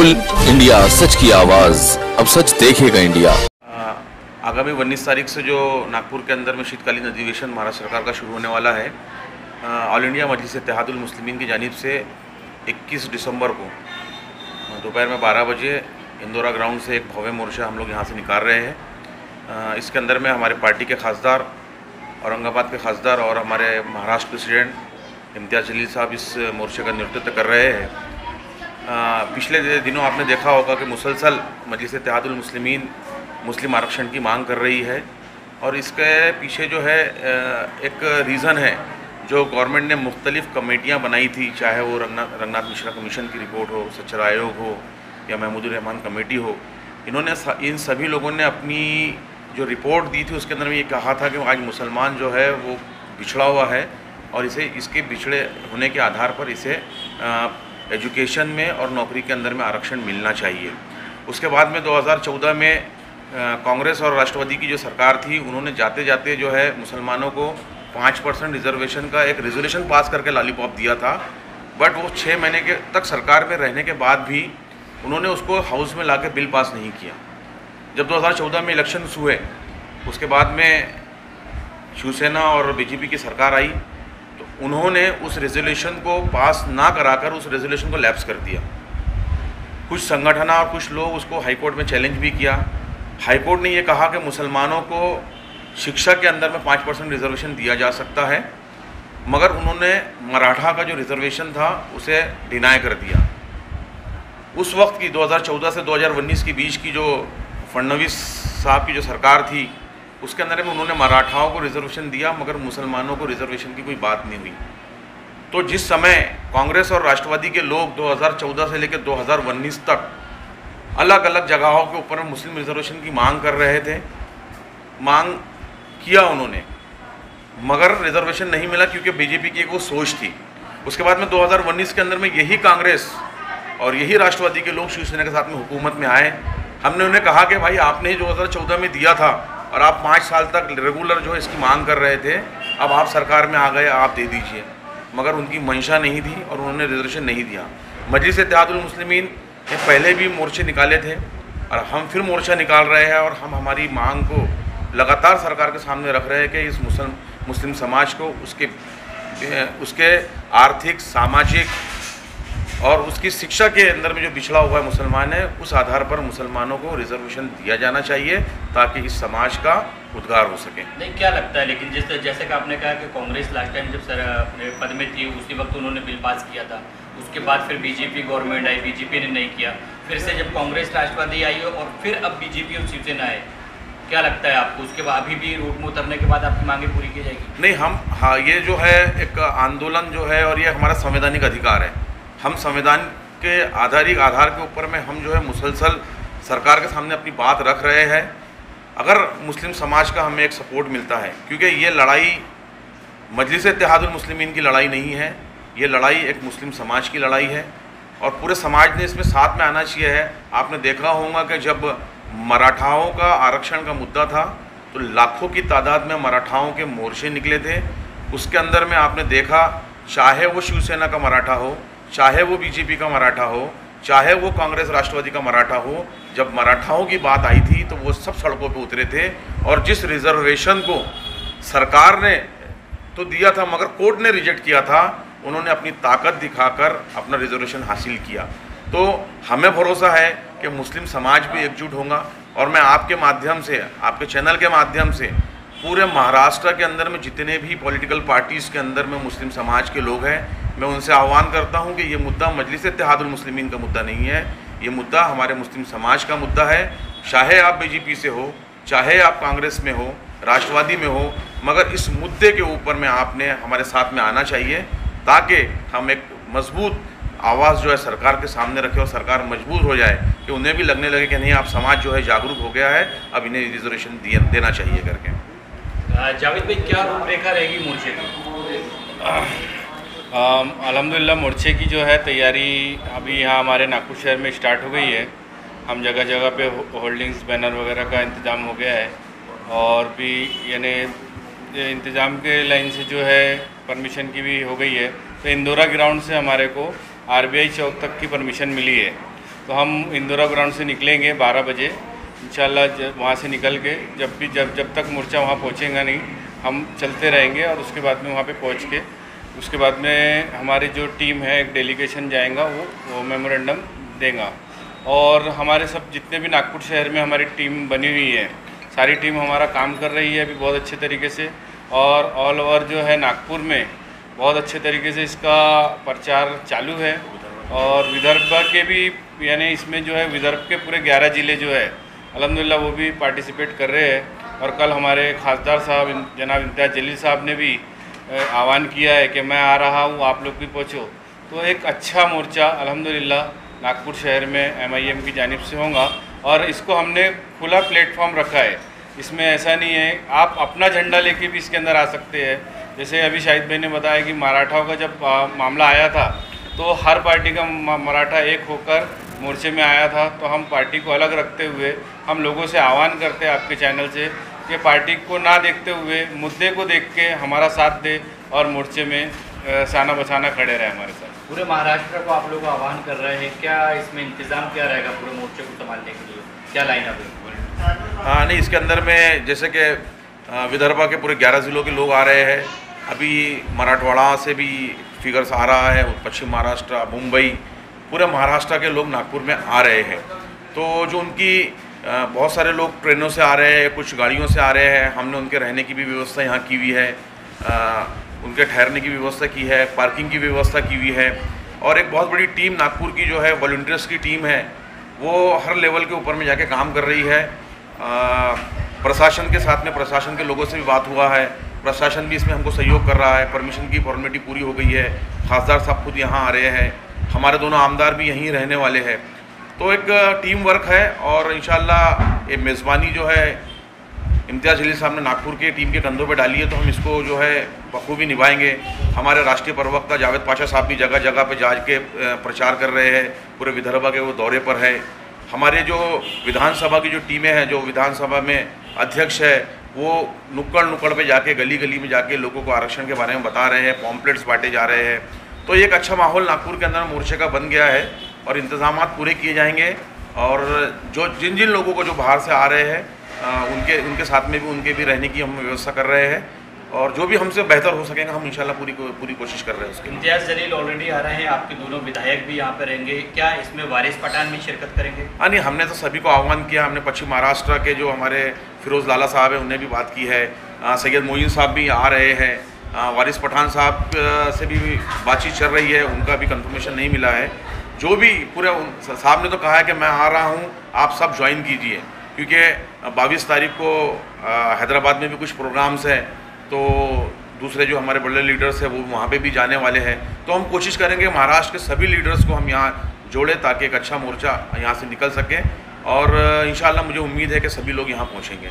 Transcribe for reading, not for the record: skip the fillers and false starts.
बोल इंडिया, सच की आवाज़। अब सच देखेगा इंडिया। आगामी 19 तारीख से जो नागपुर के अंदर में शीतकालीन अधिवेशन महाराष्ट्र सरकार का शुरू होने वाला है, ऑल इंडिया मजलिस इत्तेहादुल मुस्लिमीन की जानिब से 21 दिसंबर को दोपहर में 12 बजे इंदौरा ग्राउंड से एक भव्य मोर्चा हम लोग यहाँ से निकाल रहे हैं। इसके अंदर में हमारे पार्टी के खासदार, औरंगाबाद के खासदार और हमारे महाराष्ट्र प्रेसिडेंट इम्तियाज़ जलील साहब इस मोर्चे का नेतृत्व कर रहे हैं। पिछले दिनों आपने देखा होगा कि मुसलसल मजलिस इत्तेहादुल मुस्लिमीन मुस्लिम आरक्षण की मांग कर रही है, और इसके पीछे जो है एक रीज़न है। जो गवर्नमेंट ने मुख्तलिफ़ कमेटियाँ बनाई थी, चाहे वो रंगनाथ मिश्रा कमीशन की रिपोर्ट हो, सच्चर आयोग हो या महमूदुर रहमान कमेटी हो, इन्होंने इन सभी लोगों ने अपनी जो रिपोर्ट दी थी उसके अंदर में ये कहा था कि आज मुसलमान जो है वो बिछड़ा हुआ है और इसके बिछड़े होने के आधार पर इसे एजुकेशन में और नौकरी के अंदर में आरक्षण मिलना चाहिए। उसके बाद में 2014 में कांग्रेस और राष्ट्रवादी की जो सरकार थी, उन्होंने जाते जाते जो है मुसलमानों को 5% रिजर्वेशन का एक रेजोल्यूशन पास करके लॉलीपॉप दिया था। बट वो 6 महीने के तक सरकार में रहने के बाद भी उन्होंने उसको हाउस में लाके बिल पास नहीं किया। जब 2014 में इलेक्शंस हुए, उसके बाद में शिवसेना और बीजेपी की सरकार आई, तो उन्होंने उस रेजोल्यूशन को पास ना कराकर उस रेजोल्यूशन को लैप्स कर दिया। कुछ संगठन और कुछ लोग उसको हाईकोर्ट में चैलेंज भी किया। हाईकोर्ट ने ये कहा कि मुसलमानों को शिक्षा के अंदर में 5% रिजर्वेशन दिया जा सकता है, मगर उन्होंने मराठा का जो रिजर्वेशन था उसे डिनाई कर दिया। उस वक्त की 2014 से 2019 के बीच की जो फडणवीस साहब की जो सरकार थी, उसके अंदर में उन्होंने मराठाओं को रिजर्वेशन दिया, मगर मुसलमानों को रिजर्वेशन की कोई बात नहीं हुई। तो जिस समय कांग्रेस और राष्ट्रवादी के लोग 2014 से लेकर 2019 तक अलग अलग जगहों के ऊपर मुस्लिम रिजर्वेशन की मांग कर रहे थे, मांग किया उन्होंने, मगर रिजर्वेशन नहीं मिला क्योंकि बीजेपी की एक वो सोच थी। उसके बाद में 2019 के अंदर में यही कांग्रेस और यही राष्ट्रवादी के लोग शिवसेना के साथ में हुकूमत में आए। हमने उन्हें कहा कि भाई आपने ही 2014 में दिया था और आप 5 साल तक रेगुलर जो है इसकी मांग कर रहे थे, अब आप सरकार में आ गए, आप दे दीजिए। मगर उनकी मंशा नहीं थी और उन्होंने रिजर्वेशन नहीं दिया। मजलिस इत्तेहादुल मुस्लिमीन ने पहले भी मोर्चे निकाले थे और हम फिर मोर्चा निकाल रहे हैं, और हम हमारी मांग को लगातार सरकार के सामने रख रहे हैं कि इस मुस्लिम समाज को उसके आर्थिक, सामाजिक और उसकी शिक्षा के अंदर में जो बिछड़ा हुआ है मुसलमान है, उस आधार पर मुसलमानों को रिजर्वेशन दिया जाना चाहिए ताकि इस समाज का उद्धार हो सके। नहीं, क्या लगता है, लेकिन जैसे कि आपने कहा कि कांग्रेस लास्ट टाइम जब सर अपने पद में थी उसी वक्त उन्होंने बिल पास किया था, उसके बाद फिर बीजेपी गवर्नमेंट आई, बीजेपी ने नहीं किया, फिर से जब कांग्रेस राष्ट्रवादी आई और फिर अब बीजेपी और शिवसेना आए, क्या लगता है आपको उसके बाद अभी भी रूट में उतरने के बाद आपकी मांगें पूरी की जाएगी? नहीं, ये जो है एक आंदोलन जो है और ये हमारा संवैधानिक अधिकार है। हम संविधान के आधार के ऊपर में हम जो है मुसलसल सरकार के सामने अपनी बात रख रहे हैं। अगर मुस्लिम समाज का हमें एक सपोर्ट मिलता है, क्योंकि ये लड़ाई मजलिस इत्तेहादुल मुस्लिमीन की लड़ाई नहीं है, ये लड़ाई एक मुस्लिम समाज की लड़ाई है और पूरे समाज ने इसमें साथ में आना चाहिए है। आपने देखा होगा कि जब मराठाओं का आरक्षण का मुद्दा था तो लाखों की तादाद में मराठाओं के मोर्चे निकले थे। उसके अंदर में आपने देखा, चाहे वो शिवसेना का मराठा हो, चाहे वो बीजेपी का मराठा हो, चाहे वो कांग्रेस राष्ट्रवादी का मराठा हो, जब मराठाओं की बात आई थी तो वो सब सड़कों पे उतरे थे। और जिस रिजर्वेशन को सरकार ने तो दिया था मगर कोर्ट ने रिजेक्ट किया था, उन्होंने अपनी ताकत दिखाकर अपना रिजर्वेशन हासिल किया। तो हमें भरोसा है कि मुस्लिम समाज भी एकजुट होगा, और मैं आपके माध्यम से, आपके चैनल के माध्यम से पूरे महाराष्ट्र के अंदर में जितने भी पॉलिटिकल पार्टीज़ के अंदर में मुस्लिम समाज के लोग हैं, मैं उनसे आह्वान करता हूं कि ये मुद्दा मजलिस इत्तेहादुल मुस्लिमीन का मुद्दा नहीं है, ये मुद्दा हमारे मुस्लिम समाज का मुद्दा है। चाहे आप बीजेपी से हो, चाहे आप कांग्रेस में हो, राष्ट्रवादी में हो, मगर इस मुद्दे के ऊपर में आपने हमारे साथ में आना चाहिए ताकि हम एक मजबूत आवाज़ जो है सरकार के सामने रखें और सरकार मजबूर हो जाए कि उन्हें भी लगने लगे कि नहीं, आप समाज जो है जागरूक हो गया है, अब इन्हें रिजर्वेशन देना चाहिए करके। जावेद भाई, क्या रूपरेखा रहेगी मोर्चे की? अल्हम्दुलिल्लाह मोर्चे की जो है तैयारी अभी यहाँ हमारे नागपुर शहर में स्टार्ट हो गई है। हम जगह जगह पे होल्डिंग्स, बैनर वगैरह का इंतज़ाम हो गया है, और भी यानी इंतज़ाम के लाइन से जो है परमिशन की भी हो गई है। तो इंदौरा ग्राउंड से हमारे को RBI चौक तक की परमिशन मिली है। तो हम इंदिरा ग्राउंड से निकलेंगे 12 बजे इंशाल्लाह। वहाँ से निकल के जब तक मोर्चा वहाँ पहुँचेगा नहीं, हम चलते रहेंगे और उसके बाद में वहाँ पे पहुँच के उसके बाद में हमारी जो टीम है, एक डेलीगेशन जाएगा, वो मेमोरेंडम देगा। और हमारे सब जितने भी नागपुर शहर में हमारी टीम बनी हुई है, सारी टीम हमारा काम कर रही है अभी बहुत अच्छे तरीके से। और ऑल ओवर जो है नागपुर में बहुत अच्छे तरीके से इसका प्रचार चालू है। और विदर्भ के भी, यानी इसमें जो है विदर्भ के पूरे 11 ज़िले जो है अल्हम्दुलिल्लाह वो भी पार्टिसिपेट कर रहे हैं। और कल हमारे खासदार साहब जनाब इम्तियाज़ जलील साहब ने भी आह्वान किया है कि मैं आ रहा हूँ, आप लोग भी पहुँचो। तो एक अच्छा मोर्चा अल्हम्दुलिल्लाह नागपुर शहर में MIM की जानिब से होगा। और इसको हमने खुला प्लेटफॉर्म रखा है, इसमें ऐसा नहीं है, आप अपना झंडा लेके भी इसके अंदर आ सकते हैं। जैसे अभी शाहिद भाई ने बताया कि मराठाओं का जब मामला आया था तो हर पार्टी का मराठा एक होकर मोर्चे में आया था। तो हम पार्टी को अलग रखते हुए हम लोगों से आह्वान करते हैं आपके चैनल से कि पार्टी को ना देखते हुए मुद्दे को देख के हमारा साथ दे और मोर्चे में साना बसाना खड़े रहे हमारे साथ। पूरे महाराष्ट्र को आप लोग आह्वान कर रहे हैं, क्या इसमें इंतज़ाम क्या रहेगा पूरे मोर्चे को संभालने के लिए, क्या लाइन अप है? हाँ नहीं, इसके अंदर में जैसे कि विदर्भ के पूरे 11 ज़िलों के लोग आ रहे हैं। अभी मराठवाड़ा से भी फिगर्स आ रहा है, पश्चिम महाराष्ट्र, मुंबई, पूरे महाराष्ट्र के लोग नागपुर में आ रहे हैं। तो जो उनकी बहुत सारे लोग ट्रेनों से आ रहे हैं, कुछ गाड़ियों से आ रहे हैं। हमने उनके रहने की भी व्यवस्था यहाँ की हुई है, उनके ठहरने की व्यवस्था की है, पार्किंग की व्यवस्था की हुई है। और एक बहुत बड़ी टीम नागपुर की जो है वॉलंटियर्स की टीम है, वो हर लेवल के ऊपर में जाके काम कर रही है। प्रशासन के साथ में प्रशासन के लोगों से भी बात हुआ है, प्रशासन भी इसमें हमको सहयोग कर रहा है। परमिशन की फॉर्मेलिटी पूरी हो गई है, खासदार साहब खुद यहाँ आ रहे हैं, हमारे दोनों आमदार भी यहीं रहने वाले हैं। तो एक टीम वर्क है और इंशाल्लाह ये मेज़बानी जो है इम्तियाज़ जलील साहब ने नागपुर के टीम के कंधों पे डाली है, तो हम इसको जो है बखूबी निभाएंगे। हमारे राष्ट्रीय प्रवक्ता जावेद पाशा साहब भी जगह जगह पे जाके प्रचार कर रहे हैं, पूरे विदर्भ के वो दौरे पर है। हमारे जो विधानसभा की जो टीमें हैं, जो विधानसभा में अध्यक्ष है, वो नुक्कड़ पे जाके गली गली में जाके लोगों को आरक्षण के बारे में बता रहे हैं, पॉम्पलेट्स बांटे जा रहे हैं। तो एक अच्छा माहौल नागपुर के अंदर मोर्चे का बन गया है और इंतज़ाम पूरे किए जाएंगे। और जो जिन जिन लोगों को जो बाहर से आ रहे हैं उनके साथ में भी उनके भी रहने की हम व्यवस्था कर रहे हैं। और जो भी हमसे बेहतर हो सकेगा हम इंशाल्लाह पूरी कोशिश कर रहे हैं उसके। इम्तियाज़ जलील ऑलरेडी आ रहे हैं, आपके दोनों विधायक भी यहाँ पर रहेंगे, क्या इसमें वारिस पठान भी शिरकत करेंगे? हाँ नहीं, हमने तो सभी को आह्वान किया। हमने पश्चिम महाराष्ट्र के जो हमारे फिरोज़ लाला साहब हैं उन्हें भी बात की है, सैयद मोइन साहब भी आ रहे हैं, वारिस पठान साहब से भी बातचीत चल रही है, उनका भी कंफर्मेशन नहीं मिला है। जो भी पूरे साहब ने तो कहा है कि मैं आ रहा हूँ, आप सब ज्वाइन कीजिए, क्योंकि 22 तारीख को हैदराबाद में भी कुछ प्रोग्राम्स हैं। तो दूसरे जो हमारे बड़े लीडर्स हैं वो वहाँ पे भी जाने वाले हैं। तो हम कोशिश करेंगे महाराष्ट्र के सभी लीडर्स को हम यहाँ जोड़ें ताकि एक अच्छा मोर्चा यहाँ से निकल सके। और इंशाल्लाह मुझे उम्मीद है कि सभी लोग यहाँ पहुँचेंगे।